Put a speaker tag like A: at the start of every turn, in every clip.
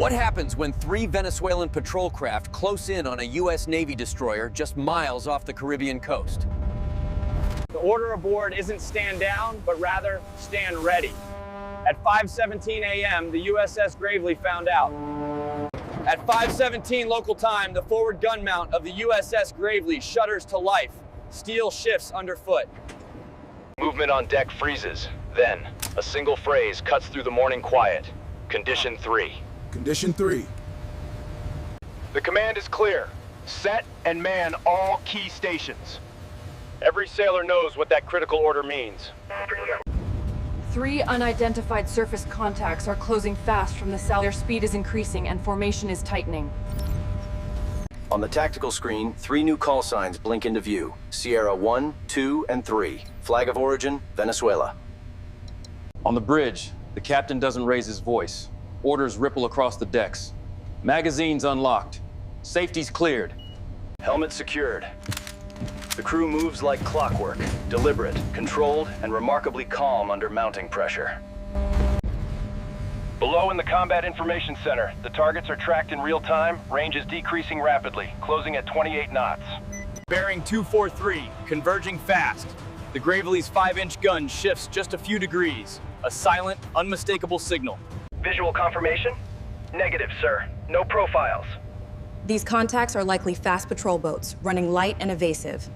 A: What happens when 3 Venezuelan patrol craft close in on a U.S. Navy destroyer just miles off the Caribbean coast?
B: The order aboard isn't stand down, but rather stand ready. At 5:17 a.m., the USS Gravely found out. At 5:17 local time, the forward gun mount of the USS Gravely shudders to life. Steel shifts underfoot.
C: Movement on deck freezes. Then, a single phrase cuts through the morning quiet. Condition 3.
D: Condition 3.
C: The command is clear. Set and man all key stations. Every sailor knows what that critical order means.
E: 3 unidentified surface contacts are closing fast from the south. Their speed is increasing and formation is tightening.
F: On the tactical screen, 3 new call signs blink into view. Sierra 1, 2, and 3. Flag of origin, Venezuela.
A: On the bridge, the captain doesn't raise his voice. Orders ripple across the decks. Magazines unlocked. Safety's cleared.
F: Helmet secured. The crew moves like clockwork, deliberate, controlled, and remarkably calm under mounting pressure.
C: Below in the Combat Information Center, the targets are tracked in real time, range is decreasing rapidly, closing at 28 knots.
B: Bearing 243, converging fast. The Gravely's 5-inch gun shifts just a few degrees. A silent, unmistakable signal.
C: Visual confirmation? Negative, sir. No profiles.
G: These contacts are likely fast patrol boats, running light and evasive.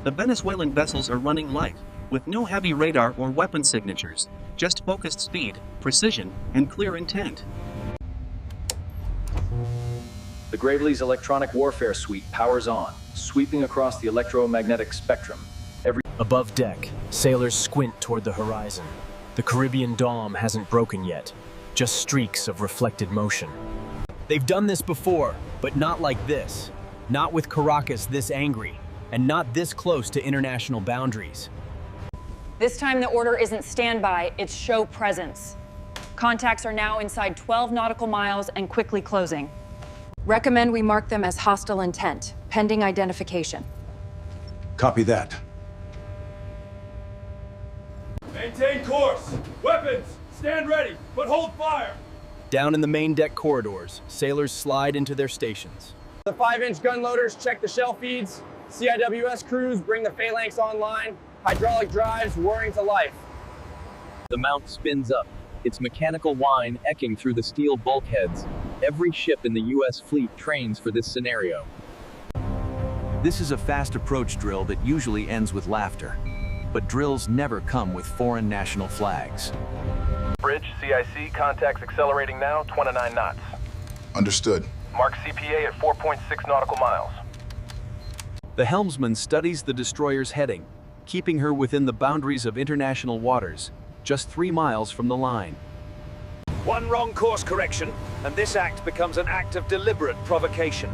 H: The Venezuelan vessels are running light, with no heavy radar or weapon signatures, just focused speed, precision, and clear intent.
F: The Gravely's electronic warfare suite powers on, sweeping across the electromagnetic spectrum.
I: Above deck, sailors squint toward the horizon. The Caribbean dawn hasn't broken yet, just streaks of reflected motion.
J: They've done this before, but not like this. Not with Caracas this angry, and not this close to international boundaries.
E: This time the order isn't standby, it's show presence. Contacts are now inside 12 nautical miles and quickly closing. Recommend we mark them as hostile intent, pending identification.
D: Copy that.
B: Maintain course. Weapons, stand ready, but hold fire.
J: Down in the main deck corridors, sailors slide into their stations.
B: The 5-inch gun loaders check the shell feeds. CIWS crews bring the phalanx online. Hydraulic drives whirring to life.
K: The mount spins up, its mechanical whine echoing through the steel bulkheads. Every ship in the U.S. fleet trains for this scenario.
A: This is a fast approach drill that usually ends with laughter. But drills never come with foreign national flags.
C: Bridge, CIC, contacts accelerating now, 29 knots.
D: Understood.
C: Mark CPA at 4.6 nautical miles.
K: The helmsman studies the destroyer's heading, keeping her within the boundaries of international waters, just 3 miles from the line.
L: One wrong course correction, and this act becomes an act of deliberate provocation.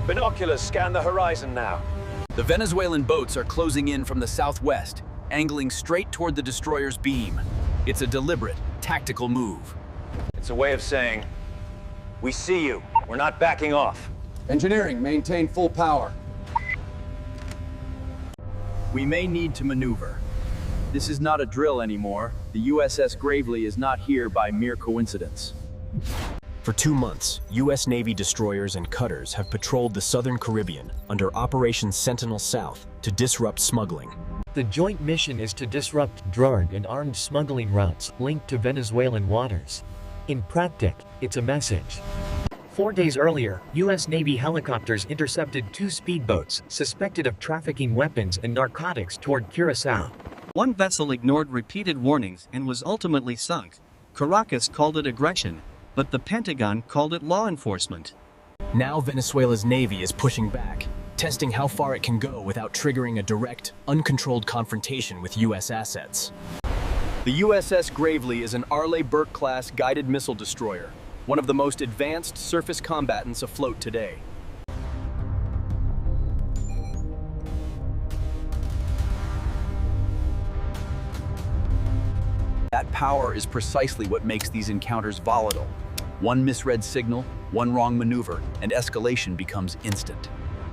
L: Binoculars scan the horizon now.
A: The Venezuelan boats are closing in from the southwest, angling straight toward the destroyer's beam. It's a deliberate, tactical move.
L: It's a way of saying, we see you, we're not backing off.
A: Engineering, maintain full power.
K: We may need to maneuver. This is not a drill anymore. The USS Gravely is not here by mere coincidence.
I: For 2 months, U.S. Navy destroyers and cutters have patrolled the southern Caribbean under Operation Sentinel South to disrupt smuggling.
M: The joint mission is to disrupt drug and armed smuggling routes linked to Venezuelan waters. In practice, it's a message. 4 days earlier, U.S. Navy helicopters intercepted 2 speedboats suspected of trafficking weapons and narcotics toward Curaçao.
H: One vessel ignored repeated warnings and was ultimately sunk. Caracas called it aggression, but the Pentagon called it law enforcement.
I: Now Venezuela's Navy is pushing back, testing how far it can go without triggering a direct, uncontrolled confrontation with U.S. assets.
J: The USS Gravely is an Arleigh-class guided missile destroyer, one of the most advanced surface combatants afloat today.
A: That power is precisely what makes these encounters volatile. One misread signal, one wrong maneuver, and escalation becomes instant.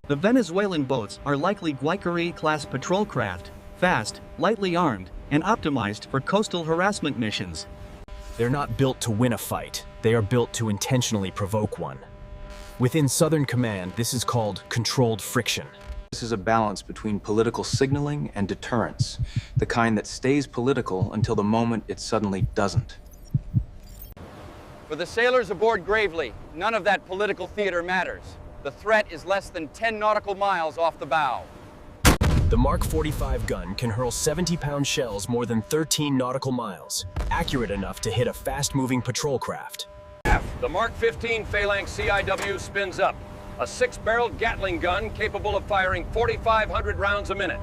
H: The Venezuelan boats are likely Guaiquerí-class patrol craft, fast, lightly armed, and optimized for coastal harassment missions.
I: They're not built to win a fight. They are built to intentionally provoke one. Within Southern Command, this is called controlled friction.
A: This is a balance between political signaling and deterrence, the kind that stays political until the moment it suddenly doesn't.
B: For the sailors aboard Gravely, none of that political theater matters. The threat is less than 10 nautical miles off the bow.
I: The Mark 45 gun can hurl 70-pound shells more than 13 nautical miles, accurate enough to hit a fast-moving patrol craft.
L: The Mark 15 Phalanx CIW spins up, a 6-barreled Gatling gun capable of firing 4,500 rounds a minute.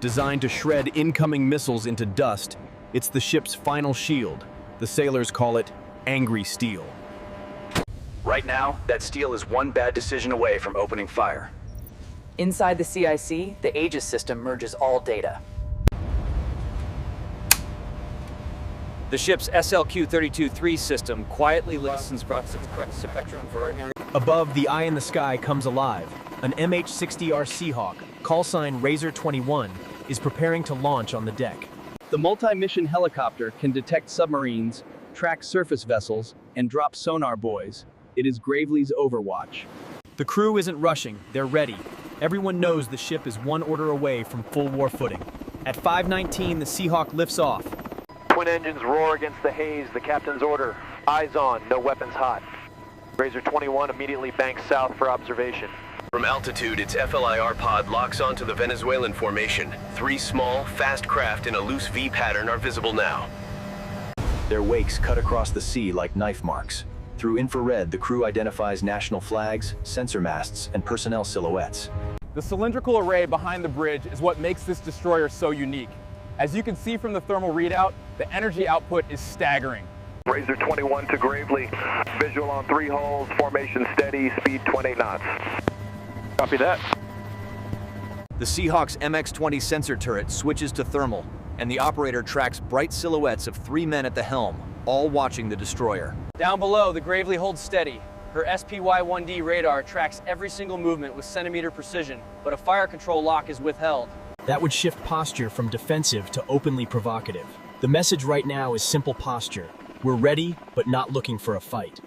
J: Designed to shred incoming missiles into dust, it's the ship's final shield. The sailors call it angry steel.
F: Right now, that steel is one bad decision away from opening fire.
N: Inside the CIC, the Aegis system merges all data.
B: The ship's SLQ-32-3 system quietly listens spectrum for...
J: Above, the eye in the sky comes alive. An MH-60R Seahawk, call sign Razor 21, is preparing to launch on the deck.
K: The multi-mission helicopter can detect submarines, track surface vessels, and drop sonar buoys. It is Gravely's overwatch.
J: The crew isn't rushing, they're ready. Everyone knows the ship is one order away from full war footing. At 5:19, the Seahawk lifts off.
C: Twin engines roar against the haze. The captain's order. Eyes on, no weapons hot. Razor 21 immediately banks south for observation.
F: From altitude, its FLIR pod locks onto the Venezuelan formation. 3 small, fast craft in a loose V pattern are visible now. Their wakes cut across the sea like knife marks. Through infrared, the crew identifies national flags, sensor masts, and personnel silhouettes.
B: The cylindrical array behind the bridge is what makes this destroyer so unique. As you can see from the thermal readout, the energy output is staggering.
C: Razor 21 to Gravely. Visual on 3 hulls, formation steady, speed 28 knots. Copy that.
J: The Seahawk's MX-20 sensor turret switches to thermal, and the operator tracks bright silhouettes of 3 men at the helm, all watching the destroyer.
B: Down below, the Gravely holds steady. Her SPY-1D radar tracks every single movement with centimeter precision, but a fire control lock is withheld.
I: That would shift posture from defensive to openly provocative. The message right now is simple posture. We're ready, but not looking for a fight.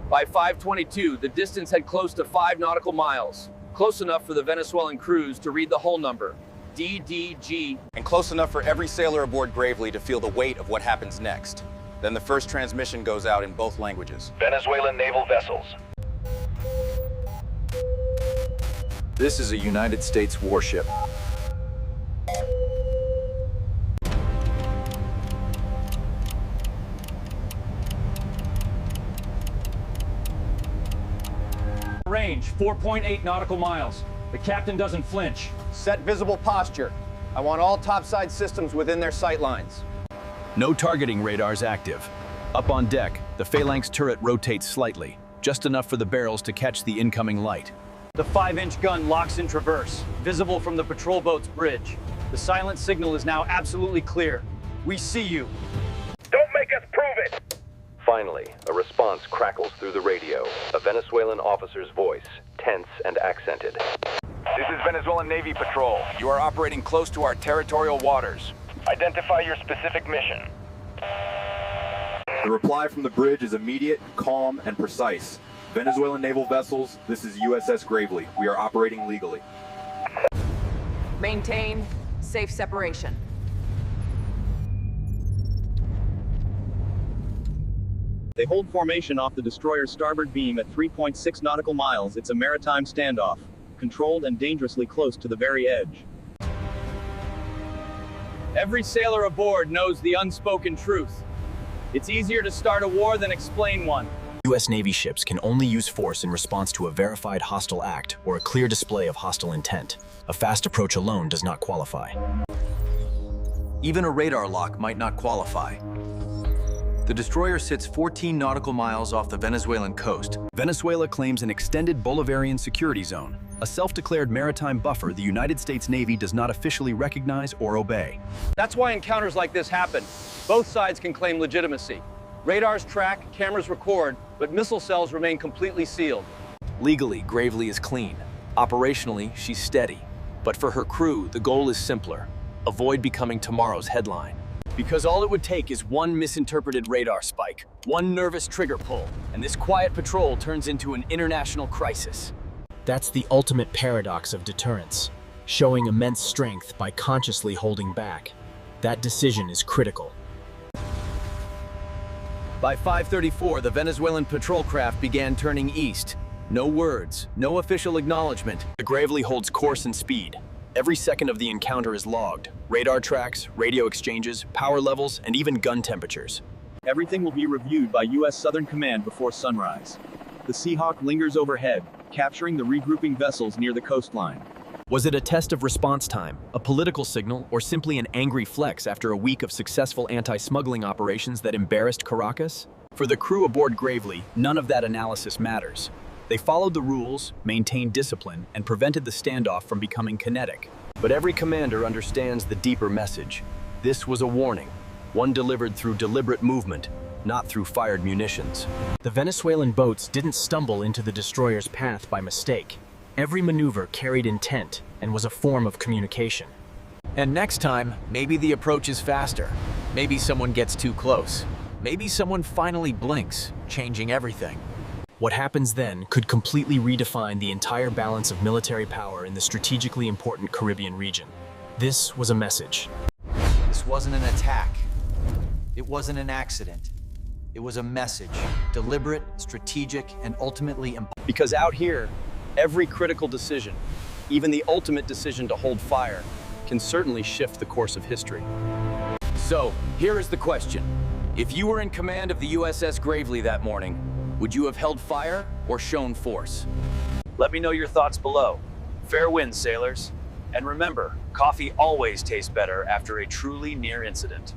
B: By 5:22, the distance had close to 5 nautical miles. Close enough for the Venezuelan crews to read the hull number, DDG.
A: And close enough for every sailor aboard Gravely to feel the weight of what happens next. Then the first transmission goes out in both languages.
C: Venezuelan naval vessels.
A: This is a United States warship.
B: Range, 4.8 nautical miles. The captain doesn't flinch.
O: Set visible posture. I want all topside systems within their sight lines.
K: No targeting radars active. Up on deck, the Phalanx turret rotates slightly, just enough for the barrels to catch the incoming light.
B: The 5-inch gun locks in traverse, visible from the patrol boat's bridge. The silent signal is now absolutely clear. We see you.
C: Don't make us prove it!
F: Finally, a response crackles through the radio. A Venezuelan officer's voice, tense and accented.
C: This is Venezuelan Navy patrol.
A: You are operating close to our territorial waters.
C: Identify your specific mission.
P: The reply from the bridge is immediate, calm, and precise. Venezuelan naval vessels, this is USS Gravely. We are operating legally.
N: Maintain safe separation.
K: They hold formation off the destroyer's starboard beam at 3.6 nautical miles. It's a maritime standoff, controlled and dangerously close to the very edge.
B: Every sailor aboard knows the unspoken truth. It's easier to start a war than explain one.
I: U.S. Navy ships can only use force in response to a verified hostile act or a clear display of hostile intent. A fast approach alone does not qualify.
A: Even a radar lock might not qualify. The destroyer sits 14 nautical miles off the Venezuelan coast.
K: Venezuela claims an extended Bolivarian security zone, a self-declared maritime buffer the United States Navy does not officially recognize or obey.
B: That's why encounters like this happen. Both sides can claim legitimacy. Radars track, cameras record, but missile cells remain completely sealed.
J: Legally, Gravely is clean. Operationally, she's steady. But for her crew, the goal is simpler. Avoid becoming tomorrow's headline.
I: Because all it would take is one misinterpreted radar spike, one nervous trigger pull, and this quiet patrol turns into an international crisis. That's the ultimate paradox of deterrence, showing immense strength by consciously holding back. That decision is critical.
J: By 5:34, the Venezuelan patrol craft began turning east. No words, no official acknowledgement.
I: The Gravely holds course and speed. Every second of the encounter is logged. Radar tracks, radio exchanges, power levels, and even gun temperatures.
K: Everything will be reviewed by U.S. Southern Command before sunrise. The Seahawk lingers overhead, capturing the regrouping vessels near the coastline.
I: Was it a test of response time, a political signal, or simply an angry flex after a week of successful anti-smuggling operations that embarrassed Caracas? For the crew aboard Gravely, none of that analysis matters. They followed the rules, maintained discipline, and prevented the standoff from becoming kinetic.
F: But every commander understands the deeper message. This was a warning, one delivered through deliberate movement, not through fired munitions.
I: The Venezuelan boats didn't stumble into the destroyer's path by mistake. Every maneuver carried intent and was a form of communication.
J: And next time, maybe the approach is faster. Maybe someone gets too close. Maybe someone finally blinks, changing everything.
I: What happens then could completely redefine the entire balance of military power in the strategically important Caribbean region. This was a message.
Q: This wasn't an attack. It wasn't an accident. It was a message. Deliberate, strategic, and ultimately important.
I: Because out here, every critical decision, even the ultimate decision to hold fire, can certainly shift the course of history.
J: So, here is the question. If you were in command of the USS Gravely that morning, would you have held fire or shown force?
L: Let me know your thoughts below. Fair winds, sailors. And remember, coffee always tastes better after a truly near incident.